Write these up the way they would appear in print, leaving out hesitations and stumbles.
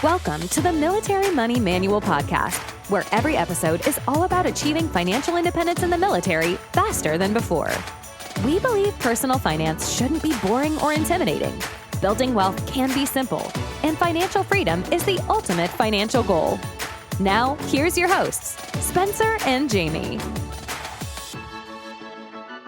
Welcome to the Military Money Manual podcast, where every episode is all about achieving financial independence in the military faster than before. We believe personal finance shouldn't be boring or intimidating. Building wealth can be simple, and financial freedom is the ultimate financial goal. Now, here's your hosts, Spencer and Jamie.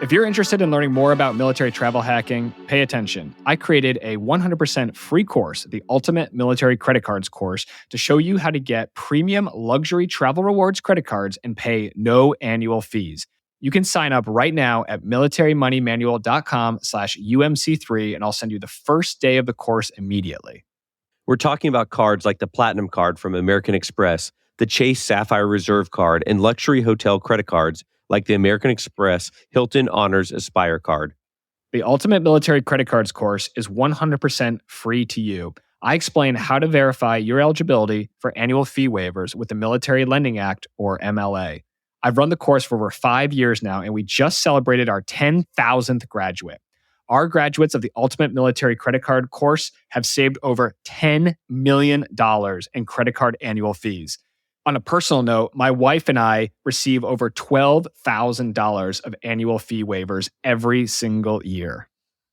If you're interested in learning more about military travel hacking, pay attention. I created a 100% free course, the Ultimate Military Credit Cards course, to show you how to get premium luxury travel rewards credit cards and pay no annual fees. You can sign up right now at militarymoneymanual.com/UMC3, and I'll send you the first day of the course immediately. We're talking about cards like the Platinum Card from American Express, the Chase Sapphire Reserve Card, and luxury hotel credit cards like the American Express Hilton Honors Aspire Card. The Ultimate Military Credit Cards course is 100% free to you. I explain how to verify your eligibility for annual fee waivers with the Military Lending Act, or MLA. I've run the course for over 5 years now, and we just celebrated our 10,000th graduate. Our graduates of the Ultimate Military Credit Card course have saved over $10 million in credit card annual fees. On a personal note, my wife and I receive over $12,000 of annual fee waivers every single year.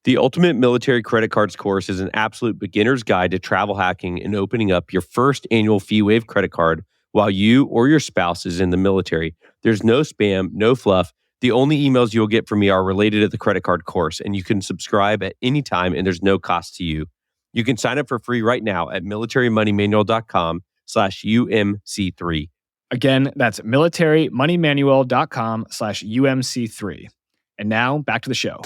The Ultimate Military Credit Cards course is an absolute beginner's guide to travel hacking and opening up your first annual fee waive credit card while you or your spouse is in the military. There's no spam, no fluff. The only emails you'll get from me are related to the credit card course, and you can subscribe at any time and there's no cost to you. You can sign up for free right now at militarymoneymanual.com/UMC3. Again, that's militarymoneymanual.com/UMC3. And now back to the show.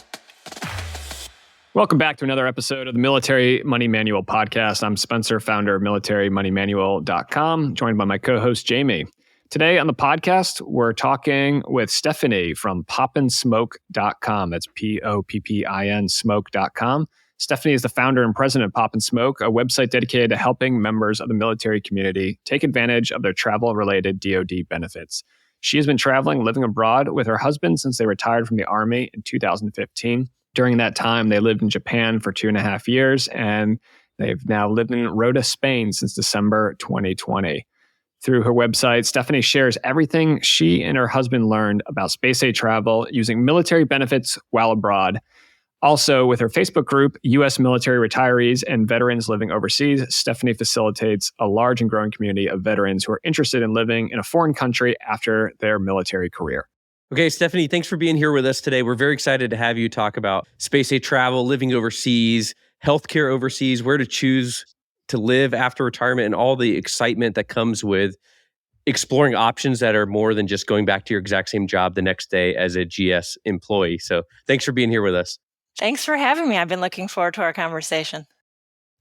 Welcome back to another episode of the Military Money Manual podcast. I'm Spencer, founder of militarymoneymanual.com, joined by my co-host Jamie. Today on the podcast, we're talking with Stephanie from poppinsmoke.com. That's Poppin Smoke.com. Stephanie is the founder and president of Poppin Smoke, a website dedicated to helping members of the military community take advantage of their travel-related DoD benefits. She has been traveling, living abroad with her husband since they retired from the Army in 2015. During that time, they lived in Japan for 2.5 years, and they've now lived in Rota, Spain since December 2020. Through her website, Stephanie shares everything she and her husband learned about space age travel using military benefits while abroad. Also, with her Facebook group, U.S. Military Retirees and Veterans Living Overseas, Stephanie facilitates a large and growing community of veterans who are interested in living in a foreign country after their military career. Okay, Stephanie, thanks for being here with us today. We're very excited to have you talk about space age travel, living overseas, healthcare overseas, where to choose to live after retirement, and all the excitement that comes with exploring options that are more than just going back to your exact same job the next day as a GS employee. So thanks for being here with us. Thanks for having me. I've been looking forward to our conversation.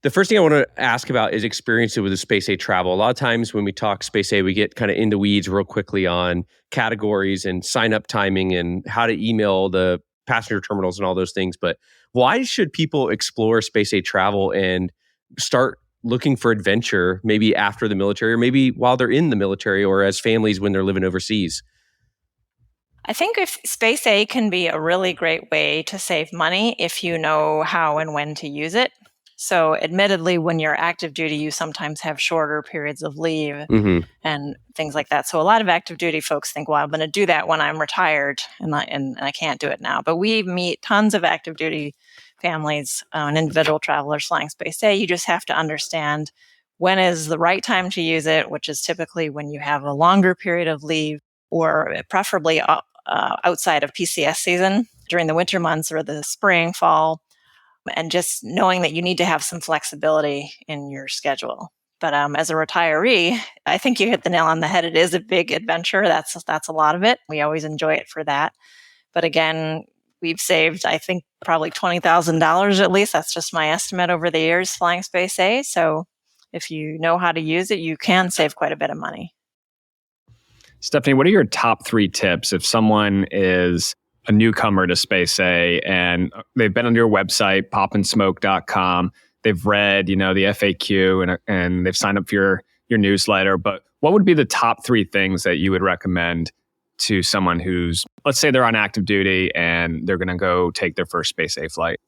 The first thing I want to ask about is experience with the space aid travel. A lot of times when we talk space aid, we get kind of in the weeds real quickly on categories and sign up timing and how to email the passenger terminals and all those things. But why should people explore space aid travel and start looking for adventure maybe after the military, or maybe while they're in the military, or as families when they're living overseas? I think if space aid can be a really great way to save money if you know how and when to use it. So admittedly, when you're active duty, you sometimes have shorter periods of leave and things like that. So a lot of active duty folks think, well, I'm going to do that when I'm retired and I can't do it now. But we meet tons of active duty families and individual travelers flying space aid. You just have to understand when is the right time to use it, which is typically when you have a longer period of leave, or preferably outside of PCS season during the winter months or the spring, fall, and just knowing that you need to have some flexibility in your schedule. But as a retiree, I think you hit the nail on the head. It is a big adventure. That's a lot of it. We always enjoy it for that. But again, we've saved, I think, probably $20,000 at least. That's just my estimate over the years flying space aid. So if you know how to use it, you can save quite a bit of money. Stephanie, what are your top 3 tips if someone is a newcomer to Space A and they've been on your website, poppinsmoke.com, they've read, the FAQ and they've signed up for your newsletter, but what would be the top 3 things that you would recommend to someone who's, let's say they're on active duty and they're going to go take their first Space A flight?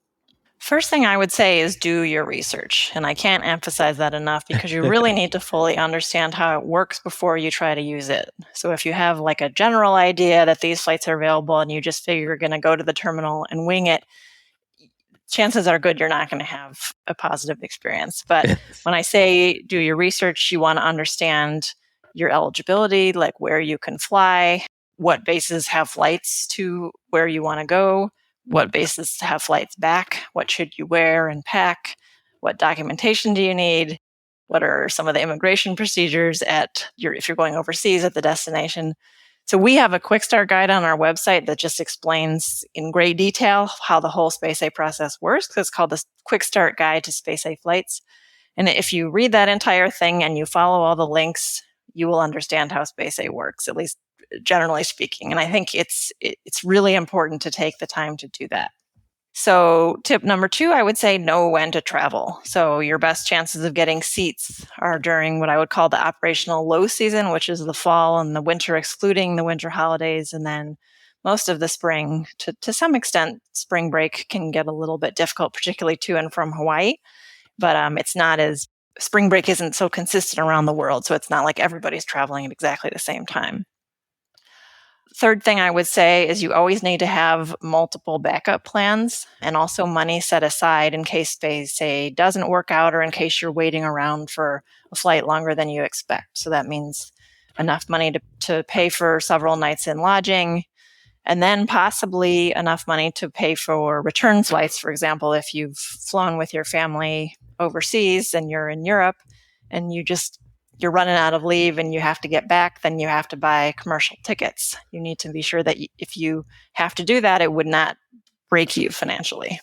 First thing I would say is do your research. And I can't emphasize that enough because you really need to fully understand how it works before you try to use it. So if you have like a general idea that these flights are available and you just figure you're going to go to the terminal and wing it, chances are good you're not going to have a positive experience. But when I say do your research, you want to understand your eligibility, like where you can fly, what bases have flights to where you want to go, what bases have flights back, what should you wear and pack, what documentation do you need, what are some of the immigration procedures if you're going overseas at the destination. So we have a quick start guide on our website that just explains in great detail how the whole Space A process works. It's called the Quick Start Guide to Space A Flights. And if you read that entire thing and you follow all the links, you will understand how Space A works, at least generally speaking. And I think it's really important to take the time to do that. So tip number 2, I would say know when to travel. So your best chances of getting seats are during what I would call the operational low season, which is the fall and the winter, excluding the winter holidays. And then most of the spring, to some extent, spring break can get a little bit difficult, particularly to and from Hawaii. But spring break isn't so consistent around the world. So it's not like everybody's traveling at exactly the same time. Third thing I would say is you always need to have multiple backup plans and also money set aside in case Space A doesn't work out or in case you're waiting around for a flight longer than you expect. So that means enough money to pay for several nights in lodging, and then possibly enough money to pay for return flights. For example, if you've flown with your family overseas and you're in Europe and you're running out of leave and you have to get back, then you have to buy commercial tickets. You need to be sure that if you have to do that, it would not break you financially.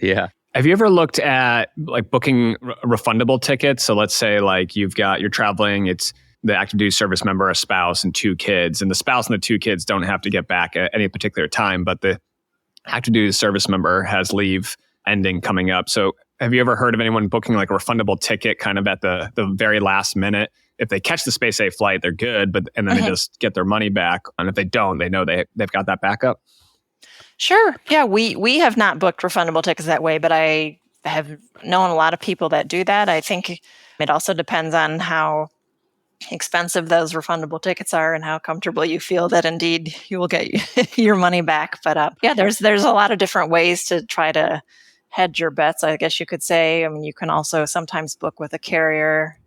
Yeah. Have you ever looked at like booking refundable tickets? So let's say like you're traveling, it's the active duty service member, a spouse and 2 kids, and the spouse and the 2 kids don't have to get back at any particular time, but the active duty service member has leave ending coming up. So have you ever heard of anyone booking like a refundable ticket kind of at the very last minute? If they catch the Space A flight, they're good, and then they just get their money back. And if they don't, they know they've got that backup. Sure. Yeah, we have not booked refundable tickets that way, but I have known a lot of people that do that. I think it also depends on how expensive those refundable tickets are and how comfortable you feel that indeed you will get your money back. But there's a lot of different ways to try to hedge your bets, I guess you could say. I mean, you can also sometimes book with a carrier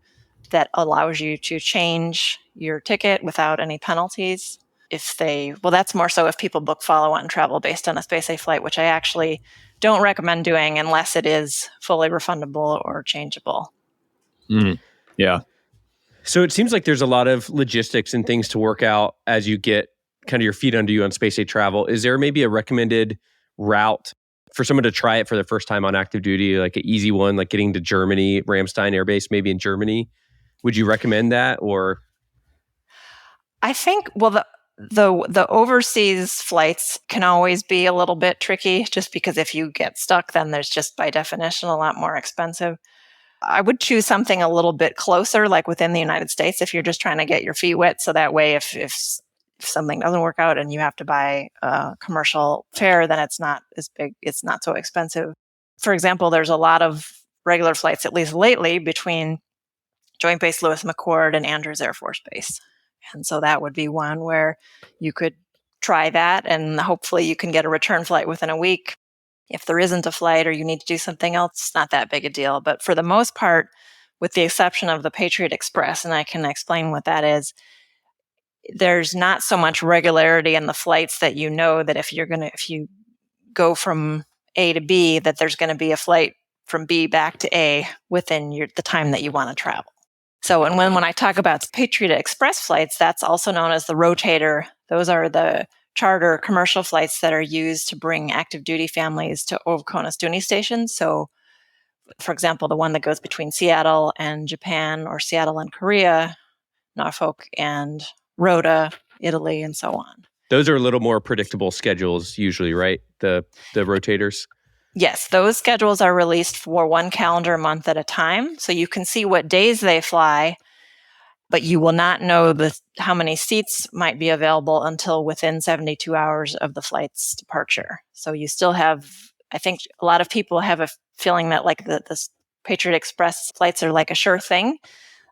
that allows you to change your ticket without any penalties. That's more so if people book follow-on travel based on a Space A flight, which I actually don't recommend doing unless it is fully refundable or changeable. Yeah. So it seems like there's a lot of logistics and things to work out as you get kind of your feet under you on Space A travel. Is there maybe a recommended route for someone to try it for the first time on active duty, like an easy one, like getting to Germany, Ramstein Air Base, maybe in Germany? Would you recommend that, or? I think, the overseas flights can always be a little bit tricky, just because if you get stuck, then there's just by definition a lot more expensive. I would choose something a little bit closer, like within the United States, if you're just trying to get your feet wet. So that way, if something doesn't work out and you have to buy a commercial fare, then it's not as big, it's not so expensive. For example, there's a lot of regular flights, at least lately, between Joint Base Lewis McChord and Andrews Air Force Base. And so that would be one where you could try that, and hopefully you can get a return flight within a week. If there isn't a flight or you need to do something else, it's not that big a deal. But for the most part, with the exception of the Patriot Express, and I can explain what that is, there's not so much regularity in the flights that you know that if you go from A to B, that there's going to be a flight from B back to A within the time that you want to travel. So, and when I talk about Patriot Express flights, that's also known as the rotator. Those are the charter commercial flights that are used to bring active duty families to Okonosuke stations. So, for example, the one that goes between Seattle and Japan, or Seattle and Korea, Norfolk and Rota, Italy, and so on. Those are a little more predictable schedules usually, right? The rotators? Yes, those schedules are released for one calendar month at a time. So you can see what days they fly, but you will not know how many seats might be available until within 72 hours of the flight's departure. So you still have I think a lot of people have a feeling that like the Patriot Express flights are like a sure thing.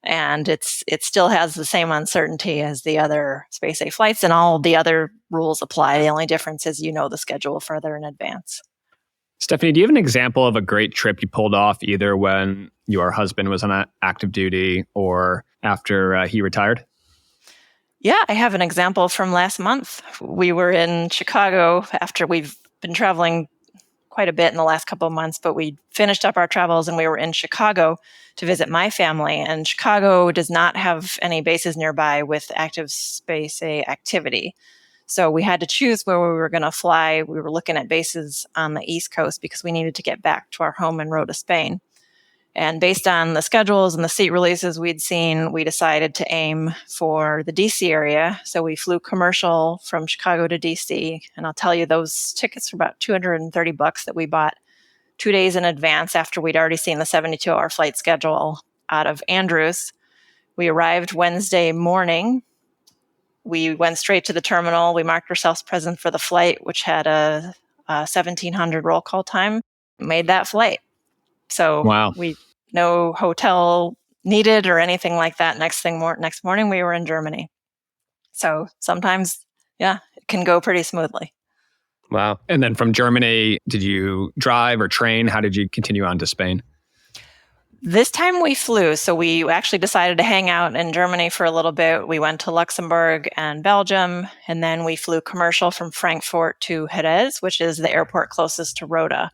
And it still has the same uncertainty as the other Space A flights, and all the other rules apply. The only difference is the schedule further in advance. Stephanie, do you have an example of a great trip you pulled off either when your husband was on active duty or after he retired? Yeah, I have an example from last month. We were in Chicago after we've been traveling quite a bit in the last couple of months, but we finished up our travels and we were in Chicago to visit my family. And Chicago does not have any bases nearby with active Space A activity. So we had to choose where we were going to fly. We were looking at bases on the East Coast because we needed to get back to our home in Rota, Spain. And based on the schedules and the seat releases we'd seen, we decided to aim for the DC area. So we flew commercial from Chicago to DC. And I'll tell you, those tickets were about $230 that we bought 2 days in advance after we'd already seen the 72-hour flight schedule out of Andrews. We arrived Wednesday morning. We went straight to the terminal. We marked ourselves present for the flight, which had a 1700 roll call time. Made that flight. So wow. We no hotel needed or anything like that. Next morning we were in Germany. So sometimes, it can go pretty smoothly. Wow. And then from Germany, did you drive or train? How did you continue on to Spain? This time we flew. So we actually decided to hang out in Germany for a little bit. We went to Luxembourg and Belgium, and then we flew commercial from Frankfurt to Jerez, which is the airport closest to Rota.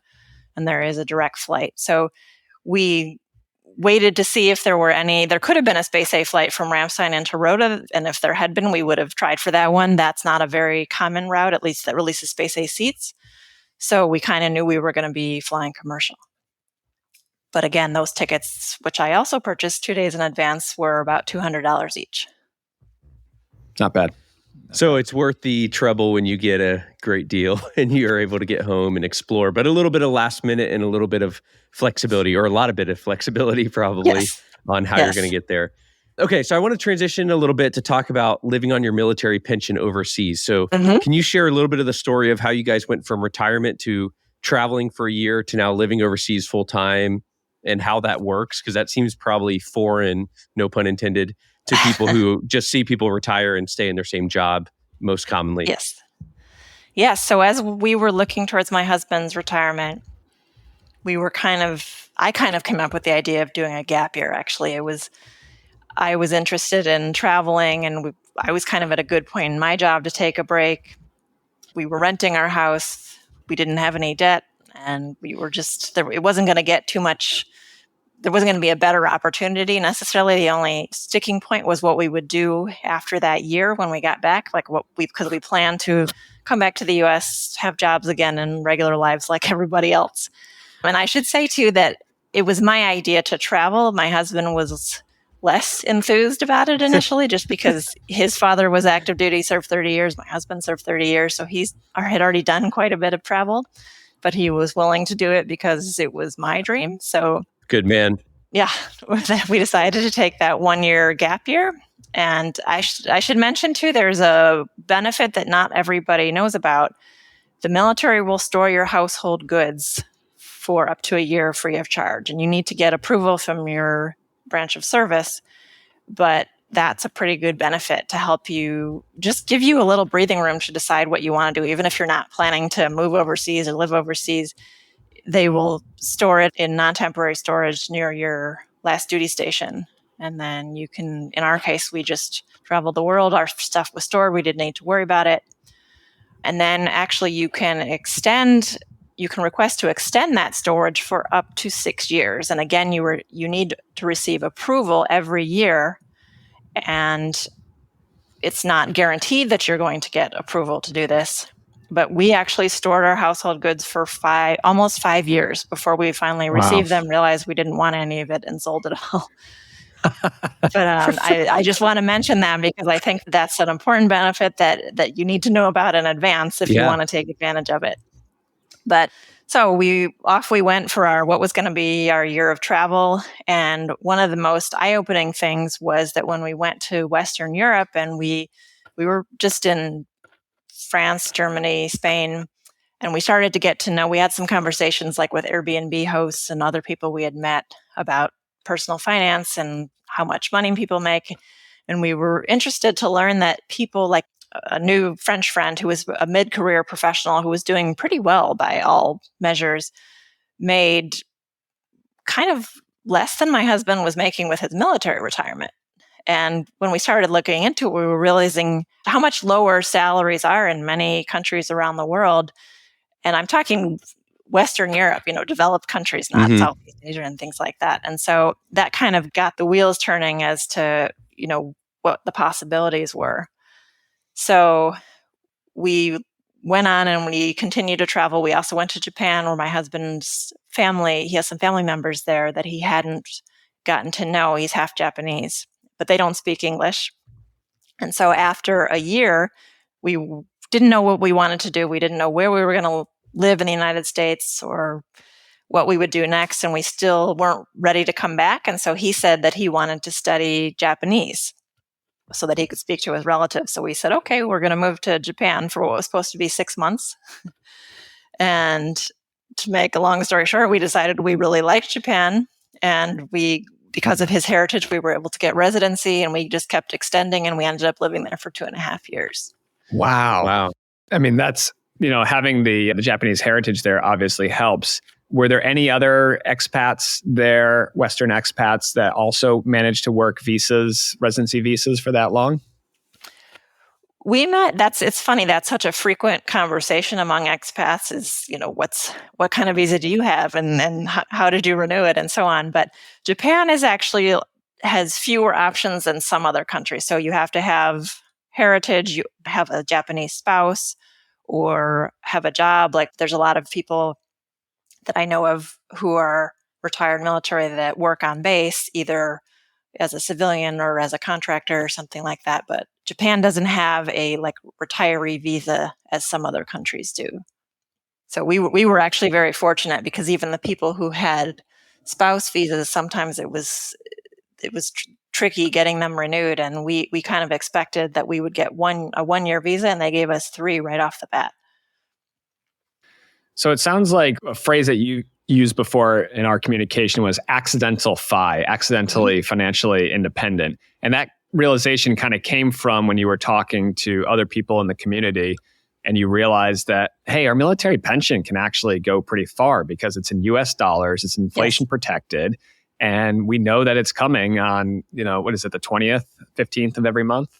And there is a direct flight. So we waited to see if there could have been a Space A flight from Ramstein into Rota. And if there had been, we would have tried for that one. That's not a very common route, at least that releases Space A seats. So we kind of knew we were going to be flying commercial. But again, those tickets, which I also purchased 2 days in advance, were about $200 each. Not bad. So it's worth the trouble when you get a great deal and you're able to get home and explore, but a little bit of last minute and a little bit of flexibility, or a lot of bit of flexibility probably, on how you're going to get there. Okay, so I want to transition a little bit to talk about living on your military pension overseas. So can you share a little bit of the story of how you guys went from retirement to traveling for a year to now living overseas full time, and how that works? Because that seems probably foreign, no pun intended, to people who just see people retire and stay in their same job most commonly. Yes. Yes. So as we were looking towards my husband's retirement, I kind of came up with the idea of doing a gap year. Actually, I was interested in traveling, and I was kind of at a good point in my job to take a break. We were renting our house. We didn't have any debt, and we were it wasn't going to get too much. There wasn't going to be a better opportunity necessarily. The only sticking point was what we would do after that year when we got back, because we planned to come back to the U.S., have jobs again, and regular lives like everybody else. And I should say too that it was my idea to travel. My husband was less enthused about it initially, just because his father was active duty, served 30 years. My husband served 30 years, so he had already done quite a bit of travel, but he was willing to do it because it was my dream. So. Good man. Yeah, we decided to take that 1 year gap year. And I should mention too, there's a benefit that not everybody knows about. The military will store your household goods for up to a year free of charge. And you need to get approval from your branch of service. But that's a pretty good benefit to help you, just give you a little breathing room to decide what you want to do. Even if you're not planning to move overseas or live overseas, they will store it in non-temporary storage near your last duty station. And then you can, in our case, we just traveled the world. Our stuff was stored. We didn't need to worry about it. And then actually you can request to extend that storage for up to 6 years. And again, you need to receive approval every year. And it's not guaranteed that you're going to get approval to do this. But we actually stored our household goods for almost 5 years before we finally received them, realized we didn't want any of it, and sold it all. But I just want to mention that because I think that's an important benefit that you need to know about in advance if you want to take advantage of it. But so we went for what was going to be our year of travel. And one of the most eye-opening things was that when we went to Western Europe, and we were just in France, Germany, Spain, And we started to get to know, we had some conversations like with Airbnb hosts and other people we had met about personal finance and how much money people make. And we were interested to learn that people like a new French friend who was a mid-career professional who was doing pretty well by all measures, made kind of less than my husband was making with his military retirement. And when we started looking into it, we were realizing how much lower salaries are in many countries around the world. And I'm talking Western Europe, developed countries, not Southeast Asia and things like that. And so that kind of got the wheels turning as to, what the possibilities were. So we went on and we continued to travel. We also went to Japan, where my husband's family, he has some family members there that he hadn't gotten to know. He's half Japanese, but they don't speak English. And so after a year, we didn't know what we wanted to do. We didn't know where we were going to live in the United States or what we would do next. And we still weren't ready to come back. And so he said that he wanted to study Japanese so that he could speak to his relatives. So we said, okay, we're going to move to Japan for what was supposed to be 6 months. And to make a long story short, we decided we really liked Japan. And because of his heritage, we were able to get residency, and we just kept extending, and we ended up living there for 2.5 years. Wow. I mean, that's, having the Japanese heritage there obviously helps. Were there any other expats there, Western expats, that also managed to work residency visas for that long? We met, it's funny, that's such a frequent conversation among expats is, what kind of visa do you have and how did you renew it and so on. But Japan has fewer options than some other countries. So you have to have heritage, you have a Japanese spouse, or have a job. Like there's a lot of people that I know of who are retired military that work on base, either as a civilian or as a contractor or something like that. But Japan doesn't have a retiree visa as some other countries do. So we were actually very fortunate, because even the people who had spouse visas, sometimes it was tricky getting them renewed. And we kind of expected that we would get a 1-year visa, and they gave us 3 right off the bat. So it sounds like a phrase that you used before in our communication was accidentally financially independent. And that realization kind of came from when you were talking to other people in the community, and you realized that, hey, our military pension can actually go pretty far because it's in US dollars, it's inflation protected. And we know that it's coming on, what is it, the 20th, 15th of every month?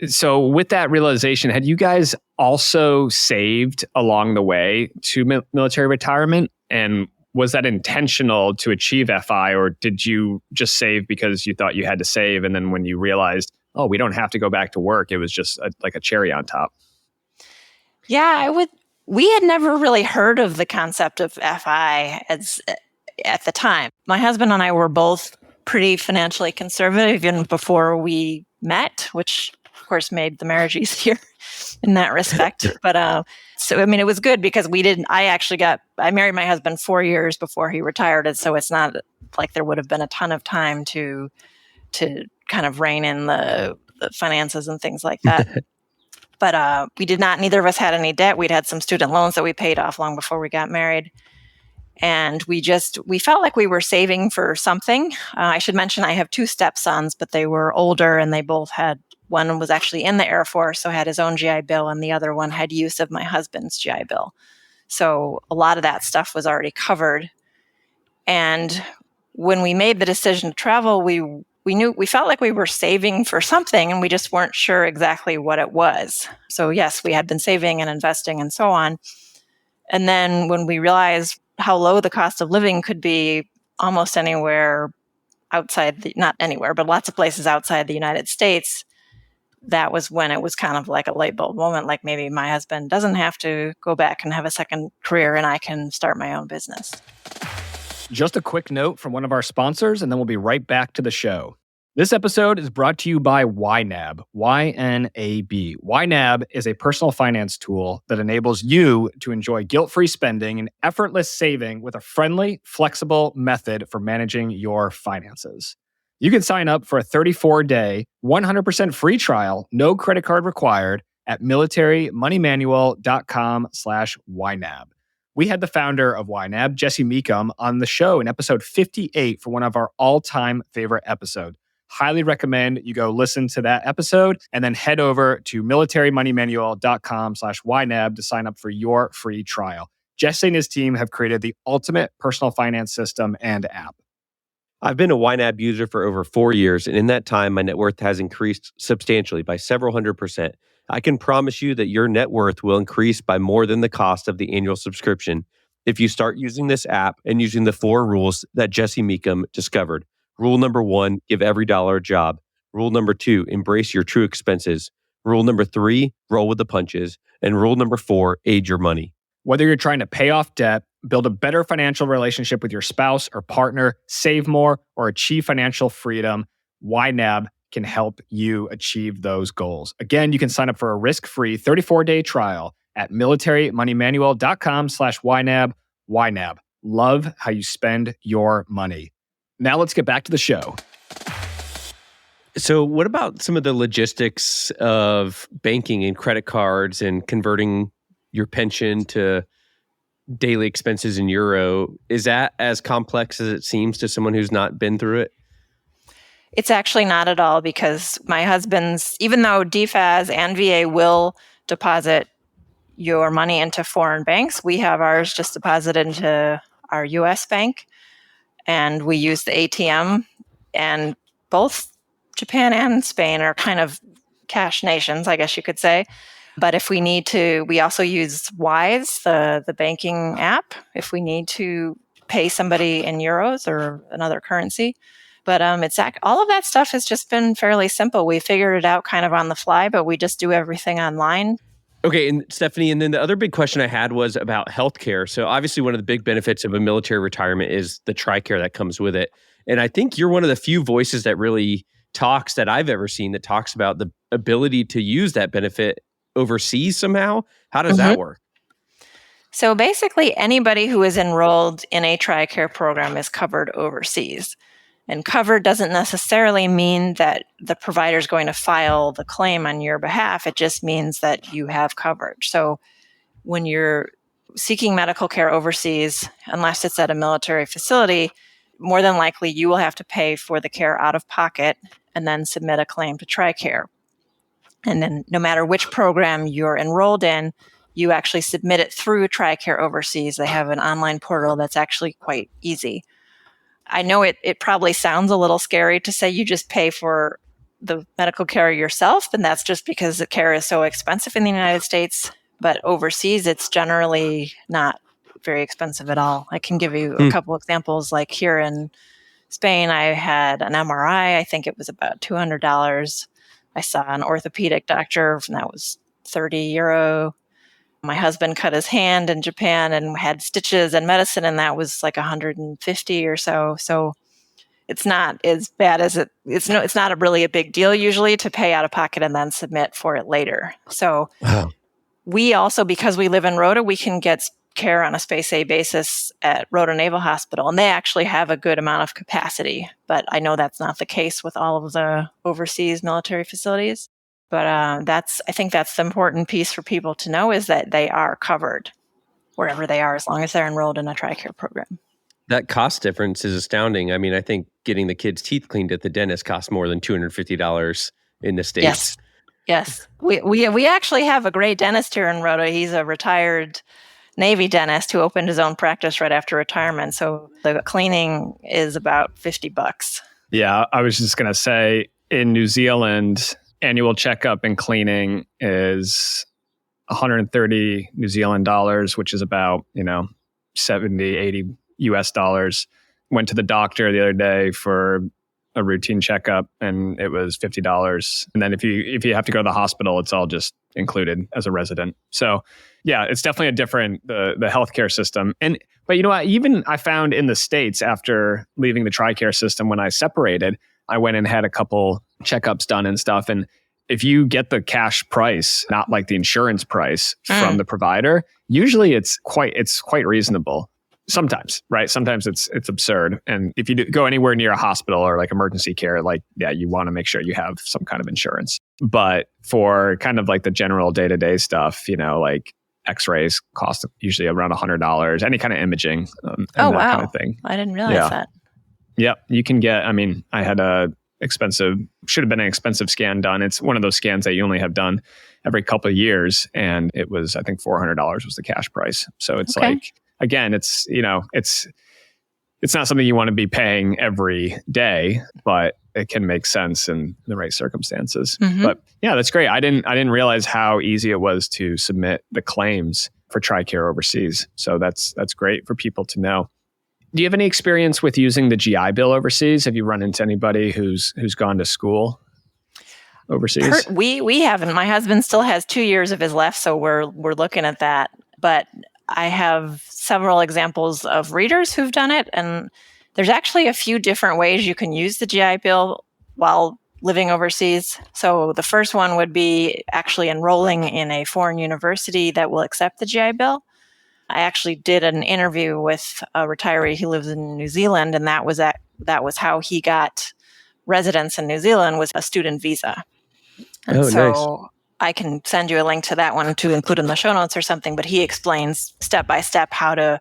So with that realization, had you guys also saved along the way to military retirement? And was that intentional to achieve FI, or did you just save because you thought you had to save? And then when you realized, oh, we don't have to go back to work, it was just like a cherry on top? Yeah, we had never really heard of the concept of FI at the time. My husband and I were both pretty financially conservative even before we met, which of course made the marriage easier in that respect. But so, I mean, it was good because I married my husband 4 years before he retired. And so it's not like there would have been a ton of time to kind of rein in the finances and things like that. But neither of us had any debt. We'd had some student loans that we paid off long before we got married. And we felt like we were saving for something. I should mention I have 2 stepsons, but they were older, and they both one was actually in the Air Force, so had his own GI Bill, and the other one had use of my husband's GI Bill. So a lot of that stuff was already covered. And when we made the decision to travel, we felt like we were saving for something, and we just weren't sure exactly what it was. So yes, we had been saving and investing and so on. And then when we realized how low the cost of living could be almost anywhere not anywhere, but lots of places outside the United States, that was when it was kind of like a light bulb moment, like maybe my husband doesn't have to go back and have a second career and I can start my own business. Just a quick note from one of our sponsors, and then we'll be right back to the show. This episode is brought to you by YNAB, YNAB. YNAB is a personal finance tool that enables you to enjoy guilt-free spending and effortless saving with a friendly, flexible method for managing your finances. You can sign up for a 34-day, 100% free trial, no credit card required, at militarymoneymanual.com/YNAB. We had the founder of YNAB, Jesse Meekum, on the show in episode 58 for one of our all-time favorite episodes. Highly recommend you go listen to that episode and then head over to militarymoneymanual.com/YNAB to sign up for your free trial. Jesse and his team have created the ultimate personal finance system and app. I've been a YNAB user for over 4 years, and in that time, my net worth has increased substantially by several 100%. I can promise you that your net worth will increase by more than the cost of the annual subscription if you start using this app and using the 4 rules that Jesse Meekum discovered. Rule number 1, give every dollar a job. Rule number 2, embrace your true expenses. Rule number 3, roll with the punches. And rule number 4, age your money. Whether you're trying to pay off debt, build a better financial relationship with your spouse or partner, save more, or achieve financial freedom, YNAB can help you achieve those goals. Again, you can sign up for a risk-free 34-day trial at militarymoneymanual.com/YNAB. YNAB. Love how you spend your money. Now let's get back to the show. So what about some of the logistics of banking and credit cards and converting your pension to daily expenses in euro? Is that as complex as it seems to someone who's not been through it? It's actually not at all, because my husband's, even though DFAS and VA will deposit your money into foreign banks, we have ours just deposited into our US bank, and we use the ATM. And both Japan and Spain are kind of cash nations, I guess you could say. But if we need to, we also use Wise, the banking app, if we need to pay somebody in euros or another currency. But all of that stuff has just been fairly simple. We figured it out kind of on the fly, but we just do everything online. Okay, and Stephanie, and then the other big question I had was about healthcare. So obviously one of the big benefits of a military retirement is the TriCare that comes with it. And I think you're one of the few voices that really talks that I've ever seen that talks about the ability to use that benefit overseas somehow. How does that work? So basically, anybody who is enrolled in a TriCare program is covered overseas. And covered doesn't necessarily mean that the provider is going to file the claim on your behalf. It just means that you have coverage. So when you're seeking medical care overseas, unless it's at a military facility, more than likely you will have to pay for the care out of pocket and then submit a claim to TriCare. And then no matter which program you're enrolled in, you actually submit it through TriCare overseas. They have an online portal that's actually quite easy. I know it probably sounds a little scary to say you just pay for the medical care yourself, and that's just because the care is so expensive in the United States. But overseas, it's generally not very expensive at all. I can give you a couple examples. Like here in Spain, I had an MRI. I think it was about $200. I saw an orthopedic doctor, and that was €30. My husband cut his hand in Japan and had stitches and medicine, and that was like $150 or so. So it's not as bad as it's not really a big deal usually to pay out of pocket and then submit for it later. So we also, because we live in Rota, we can get care on a Space A basis at Rota Naval Hospital, and they actually have a good amount of capacity. But I know that's not the case with all of the overseas military facilities. But I think that's the important piece for people to know, is that they are covered wherever they are, as long as they're enrolled in a TriCare program. That cost difference is astounding. I mean, I think getting the kids' teeth cleaned at the dentist costs more than $250 in the States. Yes. We actually have a great dentist here in Rota. He's a retired Navy dentist who opened his own practice right after retirement. So the cleaning is about $50. Yeah, I was just going to say, in New Zealand, annual checkup and cleaning is 130 New Zealand dollars, which is about, 70, 80 US dollars. Went to the doctor the other day for a routine checkup and it was $50. And then if you have to go to the hospital, it's all just included as a resident. So yeah, it's definitely a different, the healthcare system. But even I found in the States, after leaving the TriCare system, when I separated, I went and had a couple checkups done and stuff. And if you get the cash price, not like the insurance price from the provider, usually it's quite reasonable. Sometimes, right? Sometimes it's absurd. And if you go anywhere near a hospital or like emergency care, like, yeah, you want to make sure you have some kind of insurance. But for kind of like the general day-to-day stuff, like x-rays cost usually around $100, any kind of imaging, and that kind of thing. I didn't realize that. Yep. You can get, I had should have been an expensive scan done. It's one of those scans that you only have done every couple of years. And it was, I think $400 was the cash price. So it's like, again, it's not something you want to be paying every day, but it can make sense in the right circumstances. Mm-hmm. But yeah, that's great. I didn't realize how easy it was to submit the claims for TriCare overseas. So that's great for people to know. Do you have any experience with using the GI Bill overseas? Have you run into anybody who's gone to school overseas? We haven't. My husband still has 2 years of his left, so we're looking at that. But I have several examples of readers who've done it, and there's actually a few different ways you can use the GI Bill while living overseas. So the first one would be actually enrolling in a foreign university that will accept the GI Bill. I actually did an interview with a retiree who lives in New Zealand, and that was how he got residence in New Zealand, was a student visa. And nice. I can send you a link to that one to include in the show notes or something, but he explains step by step how to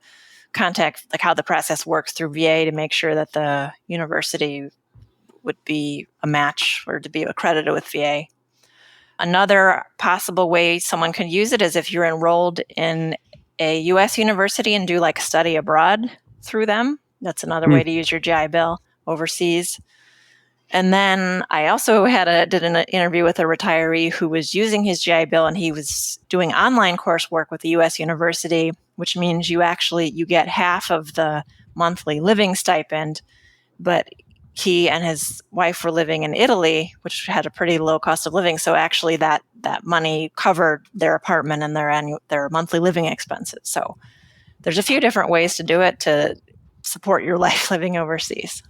contact, like how the process works through VA to make sure that the university would be a match or to be accredited with VA. Another possible way someone can use it is if you're enrolled in a U.S. university and do like study abroad through them. That's another way to use your GI Bill overseas. And then I also did an interview with a retiree who was using his GI Bill, and he was doing online coursework with a U.S. university, which means you get half of the monthly living stipend, but he and his wife were living in Italy, which had a pretty low cost of living. So actually that money covered their apartment and their monthly living expenses. So there's a few different ways to do it to support your life living overseas.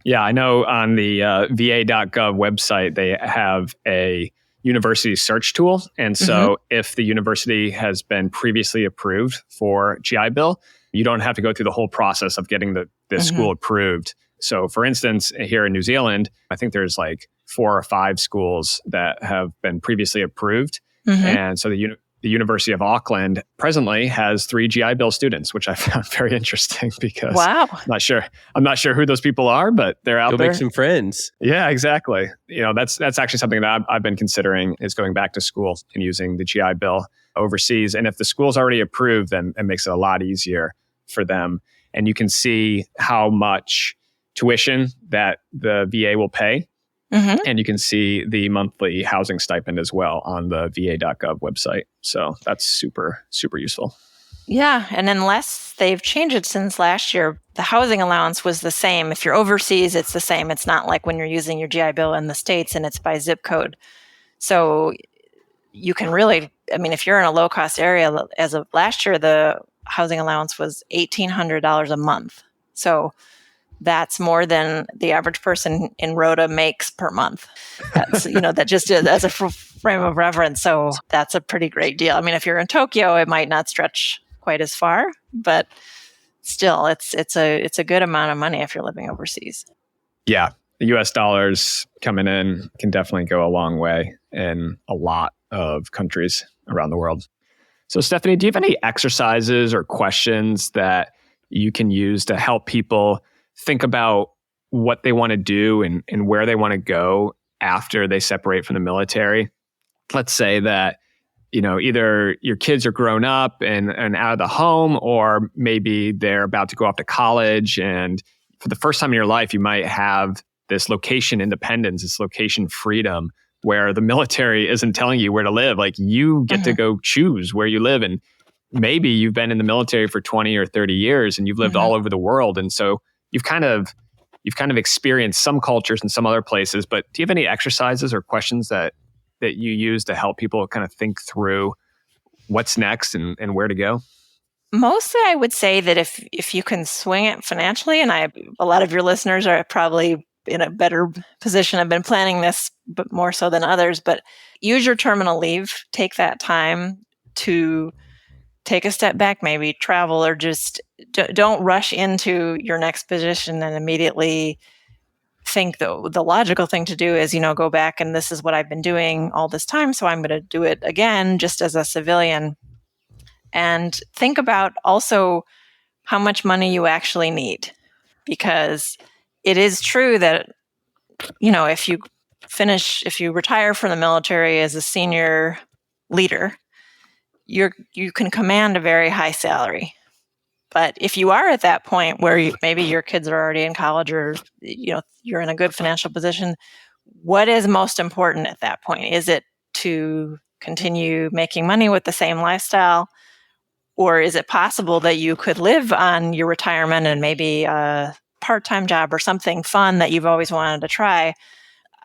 Yeah, I know on the va.gov website, they have a university search tool. And so if the university has been previously approved for GI Bill, you don't have to go through the whole process of getting the school approved. So for instance, here in New Zealand, I think there's like 4 or 5 schools that have been previously approved. And so the University of Auckland presently has 3 GI Bill students, which I found very interesting because I'm not sure who those people are, but they're out there. Go make some friends. Yeah, exactly. That's actually something that I've been considering, is going back to school and using the GI Bill overseas. And if the school's already approved, then it makes it a lot easier for them. And you can see how much tuition that the VA will pay. And you can see the monthly housing stipend as well on the va.gov website. So that's super, super useful. Yeah. And unless they've changed it since last year, the housing allowance was the same. If you're overseas, it's the same. It's not like when you're using your GI Bill in the States and it's by zip code. So you can really, if you're in a low cost area, as of last year, the housing allowance was $1,800 a month. So that's more than the average person in Rhoda makes per month. That's, that just as a frame of reference. So that's a pretty great deal. If you're in Tokyo, it might not stretch quite as far, but still, it's a good amount of money if you're living overseas. Yeah, the US dollars coming in can definitely go a long way in a lot of countries around the world. So Stephanie, do you have any exercises or questions that you can use to help people think about what they want to do and where they want to go after they separate from the military? Let's say that, either your kids are grown up and out of the home, or maybe they're about to go off to college. And for the first time in your life, you might have this location independence, this location freedom, where the military isn't telling you where to live. Like, you get to go choose where you live. And maybe you've been in the military for 20 or 30 years and you've lived all over the world. And so you've kind of experienced some cultures in some other places, but do you have any exercises or questions that you use to help people kind of think through what's next and where to go? Mostly, I would say that if you can swing it financially, and a lot of your listeners are probably in a better position. I've been planning this, but more so than others. But use your terminal leave. Take that time to take a step back, maybe travel, or just don't rush into your next position and immediately think the logical thing to do is, go back and this is what I've been doing all this time, so I'm going to do it again just as a civilian. And think about also how much money you actually need, because it is true that, if you retire from the military as a senior leader, you can command a very high salary. But if you are at that point where maybe your kids are already in college, or you're in a good financial position, what is most important at that point? Is it to continue making money with the same lifestyle, or is it possible that you could live on your retirement and maybe a part-time job or something fun that you've always wanted to try?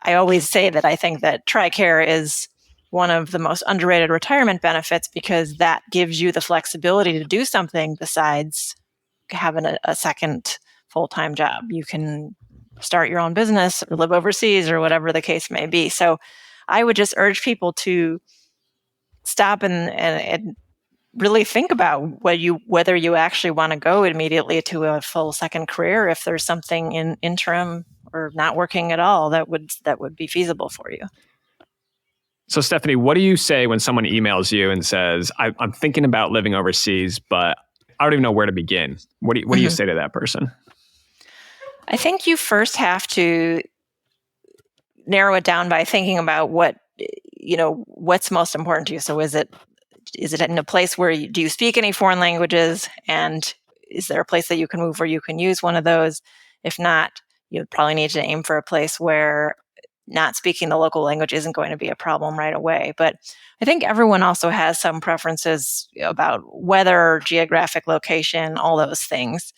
I always say that I think that TriCare is one of the most underrated retirement benefits, because that gives you the flexibility to do something besides having a second full-time job. You can start your own business or live overseas or whatever the case may be. So I would just urge people to stop and really think about whether you actually want to go immediately to a full second career, if there's something in interim or not working at all that would be feasible for you. So, Stephanie, what do you say when someone emails you and says, I'm thinking about living overseas, but I don't even know where to begin? What do you say to that person? I think you first have to narrow it down by thinking about what's most important to you. So is it in a place where do you speak any foreign languages? And is there a place that you can move where you can use one of those? If not, you probably need to aim for a place where not speaking the local language isn't going to be a problem right away. But I think everyone also has some preferences about weather, geographic location, all those things.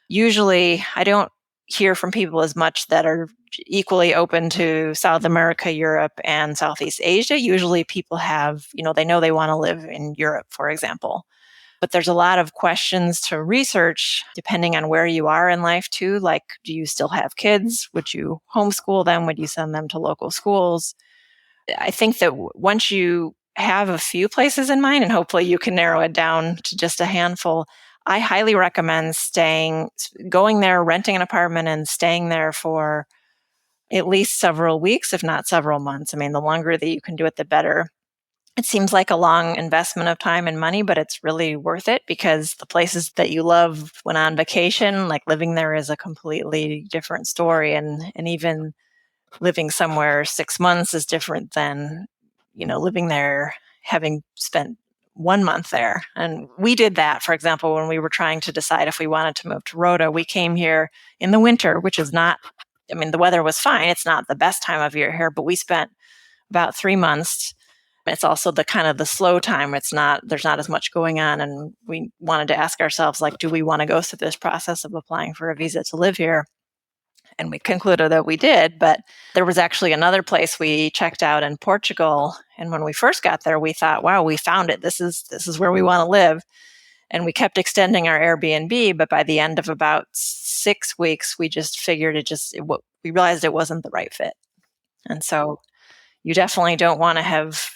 Usually, I don't hear from people as much that are equally open to South America, Europe, and Southeast Asia. Usually people have, they know they want to live in Europe, for example. But there's a lot of questions to research depending on where you are in life too. Like, do you still have kids? Would you homeschool them? Would you send them to local schools? I think that once you have a few places in mind, and hopefully you can narrow it down to just a handful, I highly recommend going there, renting an apartment and staying there for at least several weeks, if not several months. I mean, the longer that you can do it, the better. It seems like a long investment of time and money, but it's really worth it, because the places that you love when on vacation, like living there, is a completely different story. And even living somewhere 6 months is different than, living there, having spent 1 month there. And we did that, for example, when we were trying to decide if we wanted to move to Rota. We came here in the winter, which is not, the weather was fine. It's not the best time of year here, but we spent about 3 months. It's also the kind of the slow time. There's not as much going on. And we wanted to ask ourselves, do we want to go through this process of applying for a visa to live here? And we concluded that we did, but there was actually another place we checked out in Portugal. And when we first got there, we thought, wow, we found it. This is where we want to live. And we kept extending our Airbnb, but by the end of about 6 weeks, we just figured we realized it wasn't the right fit. And so you definitely don't want to have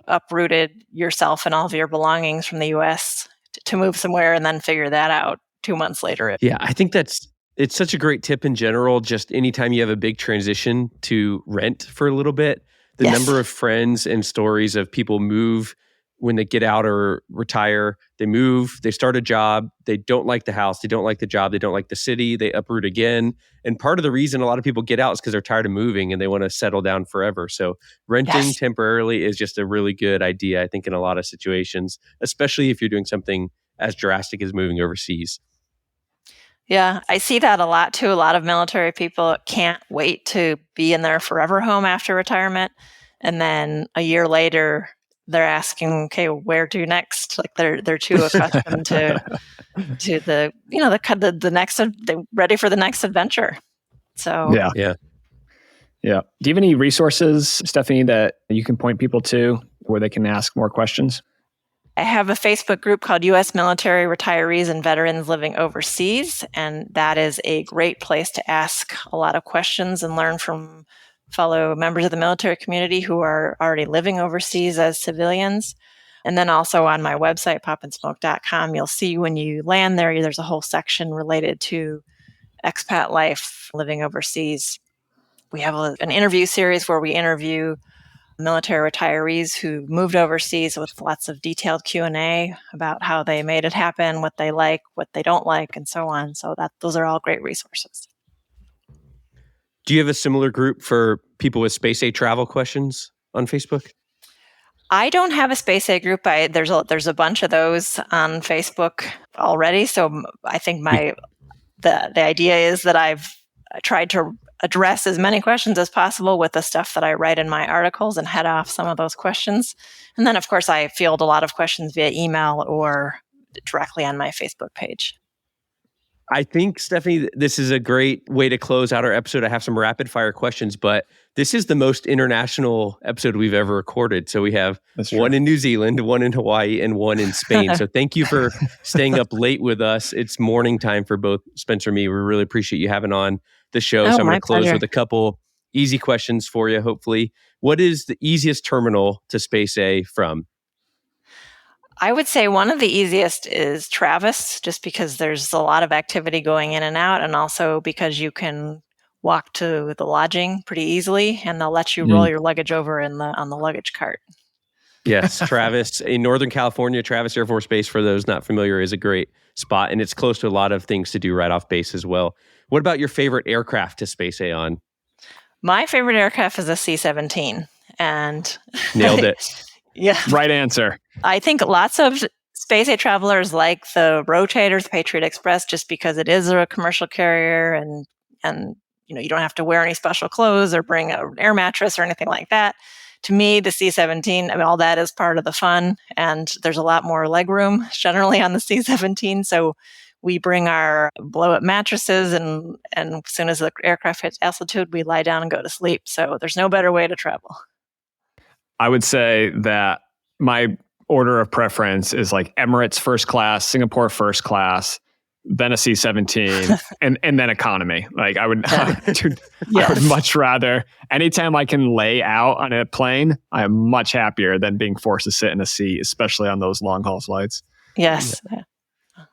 uprooted yourself and all of your belongings from the U.S. to move somewhere and then figure that out 2 months later. Yeah, I think it's such a great tip in general. Just anytime you have a big transition to rent for a little bit, the number of friends and stories of people move when they get out or retire, they move, they start a job, they don't like the house, they don't like the job, they don't like the city, they uproot again. And part of the reason a lot of people get out is because they're tired of moving and they want to settle down forever. So renting temporarily is just a really good idea, I think, in a lot of situations, especially if you're doing something as drastic as moving overseas. Yeah, I see that a lot too. A lot of military people can't wait to be in their forever home after retirement. And then a year later, they're asking, okay, where to next? Like they're too accustomed to the next, they're ready for the next adventure. So yeah. Do you have any resources, Stephanie, that you can point people to where they can ask more questions? I have a Facebook group called U.S. Military Retirees and Veterans Living Overseas, and that is a great place to ask a lot of questions and learn from fellow members of the military community who are already living overseas as civilians. And then also on my website, poppinsmoke.com, you'll see when you land there, there's a whole section related to expat life, living overseas. We have an interview series where we interview military retirees who moved overseas with lots of detailed Q&A about how they made it happen, what they like, what they don't like, and so on. So those are all great resources. Do you have a similar group for people with Space A travel questions on Facebook? I don't have a Space A group. There's a bunch of those on Facebook already. So I think the idea is that I've tried to address as many questions as possible with the stuff that I write in my articles and head off some of those questions. And then, of course, I field a lot of questions via email or directly on my Facebook page. I think, Stephanie, this is a great way to close out our episode. I have some rapid fire questions, but this is the most international episode we've ever recorded. So we have one in New Zealand, one in Hawaii, and one in Spain. So thank you for staying up late with us. It's morning time for both Spencer and me. We really appreciate you having on the show. So I'm going to close with a couple easy questions for you, hopefully. What is the easiest terminal to Space A from? I would say one of the easiest is Travis, just because there's a lot of activity going in and out, and also because you can walk to the lodging pretty easily, and they'll let you roll your luggage over on the luggage cart. Yes, Travis in Northern California, Travis Air Force Base, for those not familiar, is a great spot, and it's close to a lot of things to do right off base as well. What about your favorite aircraft to Space A on? My favorite aircraft is a C-17, and nailed it. Yeah. Right answer. I think lots of Space A travelers like the Rotator, the Patriot Express, just because it is a commercial carrier and you don't have to wear any special clothes or bring an air mattress or anything like that. To me, the C-17, all that is part of the fun, and there's a lot more leg room generally on the C-17. So we bring our blow-up mattresses, and as soon as the aircraft hits altitude, we lie down and go to sleep. So there's no better way to travel. I would say that my order of preference is like Emirates first class, Singapore first class, then a C-17, and then economy. Like I would much rather, anytime I can lay out on a plane, I am much happier than being forced to sit in a seat, especially on those long haul flights. Yes. Yeah.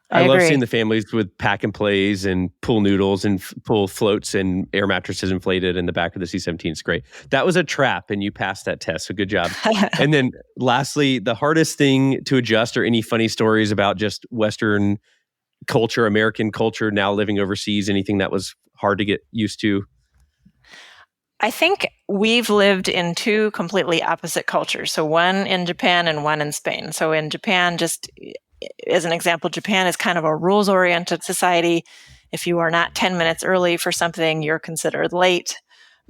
I love seeing the families with pack and plays and pool noodles and pool floats and air mattresses inflated in the back of the C-17. It's great. That was a trap and you passed that test. So good job. And then lastly, the hardest thing to adjust, or any funny stories about just Western culture, American culture, now living overseas, anything that was hard to get used to? I think we've lived in two completely opposite cultures. So one in Japan and one in Spain. So in Japan, just as an example, Japan is kind of a rules-oriented society. If you are not 10 minutes early for something, you're considered late.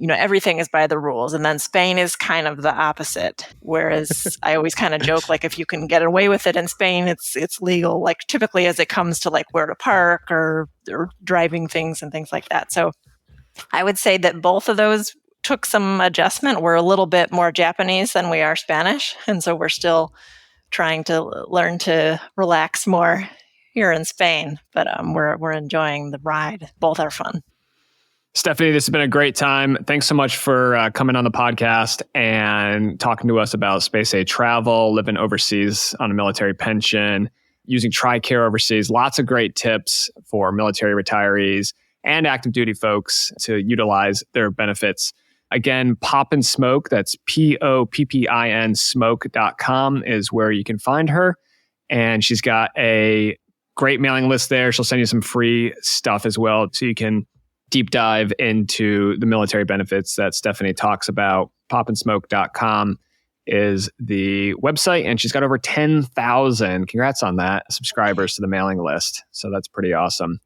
Everything is by the rules. And then Spain is kind of the opposite. Whereas I always kind of joke, like, if you can get away with it in Spain, it's legal, like typically as it comes to like where to park or driving things and things like that. So I would say that both of those took some adjustment. We're a little bit more Japanese than we are Spanish. And so we're still trying to learn to relax more here in Spain, but we're enjoying the ride. Both are fun. Stephanie, this has been a great time. Thanks so much for coming on the podcast and talking to us about Space A travel, living overseas on a military pension, using TriCare overseas. Lots of great tips for military retirees and active duty folks to utilize their benefits. Again, Poppin Smoke, that's Poppin smoke.com is where you can find her. And she's got a great mailing list there. She'll send you some free stuff as well, so you can deep dive into the military benefits that Stephanie talks about. Poppinsmoke.com is the website, and she's got over 10,000, congrats on that, subscribers to the mailing list. So that's pretty awesome.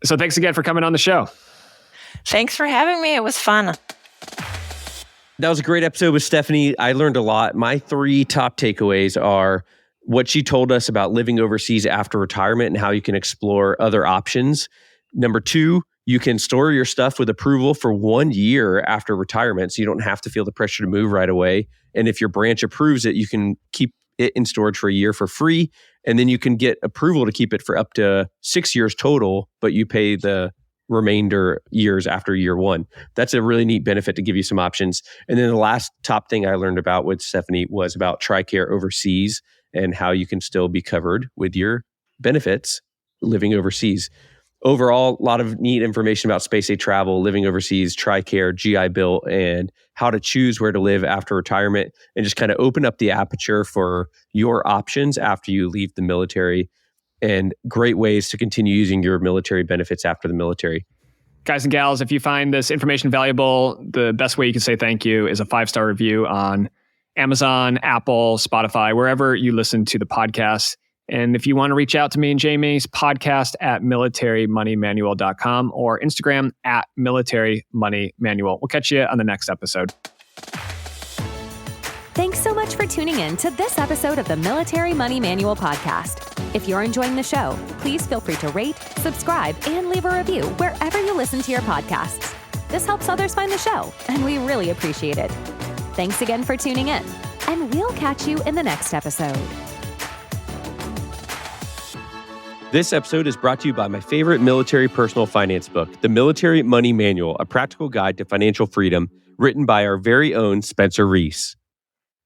So thanks again for coming on the show. Thanks for having me. It was fun. That was a great episode with Stephanie. I learned a lot. My 3 top takeaways are what she told us about living overseas after retirement and how you can explore other options. Number 2, you can store your stuff with approval for 1 year after retirement, so you don't have to feel the pressure to move right away. And if your branch approves it, you can keep it in storage for a year for free. And then you can get approval to keep it for up to 6 years total, but you pay the remainder years after year one. That's a really neat benefit to give you some options. And then the last top thing I learned about with Stephanie was about TriCare overseas and how you can still be covered with your benefits living overseas. Overall, a lot of neat information about space age travel, living overseas, TriCare, GI Bill, and how to choose where to live after retirement, and just kind of open up the aperture for your options after you leave the military, and great ways to continue using your military benefits after the military. Guys and gals, if you find this information valuable, the best way you can say thank you is a 5-star review on Amazon, Apple, Spotify, wherever you listen to the podcast. And if you want to reach out to me and Jamie's podcast at militarymoneymanual.com or Instagram at militarymoneymanual. We'll catch you on the next episode. Thanks so much for tuning in to this episode of the Military Money Manual podcast. If you're enjoying the show, please feel free to rate, subscribe, and leave a review wherever you listen to your podcasts. This helps others find the show, and we really appreciate it. Thanks again for tuning in, and we'll catch you in the next episode. This episode is brought to you by my favorite military personal finance book, The Military Money Manual, a practical guide to financial freedom, written by our very own Spencer Reese.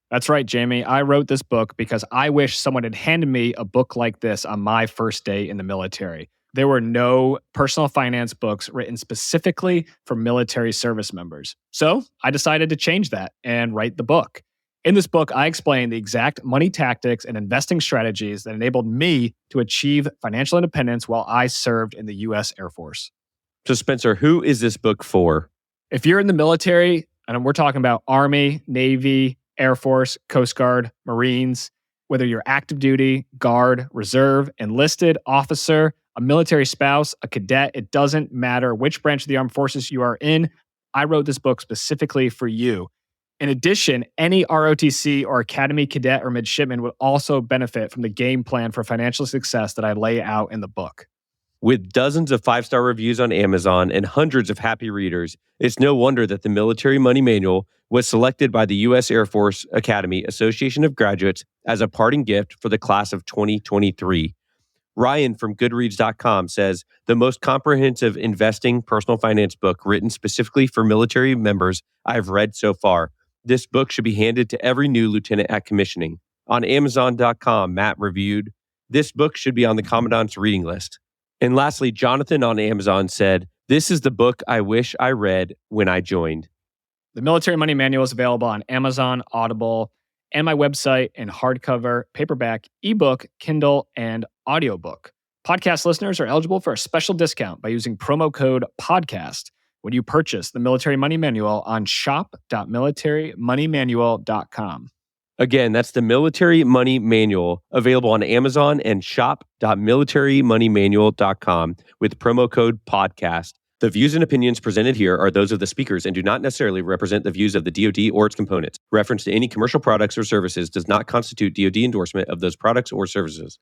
That's right, Jamie. I wrote this book because I wish someone had handed me a book like this on my first day in the military. There were no personal finance books written specifically for military service members. So I decided to change that and write the book. In this book, I explain the exact money tactics and investing strategies that enabled me to achieve financial independence while I served in the U.S. Air Force. So Spencer, who is this book for? If you're in the military, and we're talking about Army, Navy, Air Force, Coast Guard, Marines, whether you're active duty, Guard, Reserve, enlisted, officer, a military spouse, a cadet, it doesn't matter which branch of the armed forces you are in. I wrote this book specifically for you. In addition, any ROTC or Academy cadet or midshipman would also benefit from the game plan for financial success that I lay out in the book. With dozens of 5-star reviews on Amazon and hundreds of happy readers, it's no wonder that the Military Money Manual was selected by the U.S. Air Force Academy Association of Graduates as a parting gift for the class of 2023. Ryan from Goodreads.com says, the most comprehensive investing personal finance book written specifically for military members I've read so far. This book should be handed to every new lieutenant at commissioning. On Amazon.com, Matt reviewed, this book should be on the Commandant's reading list. And lastly, Jonathan on Amazon said, this is the book I wish I read when I joined. The Military Money Manual is available on Amazon, Audible, and my website in hardcover, paperback, ebook, Kindle, and audiobook. Podcast listeners are eligible for a special discount by using promo code PODCAST when you purchase the Military Money Manual on shop.militarymoneymanual.com. Again, that's the Military Money Manual, available on Amazon and shop.militarymoneymanual.com with promo code PODCAST. The views and opinions presented here are those of the speakers and do not necessarily represent the views of the DoD or its components. Reference to any commercial products or services does not constitute DoD endorsement of those products or services.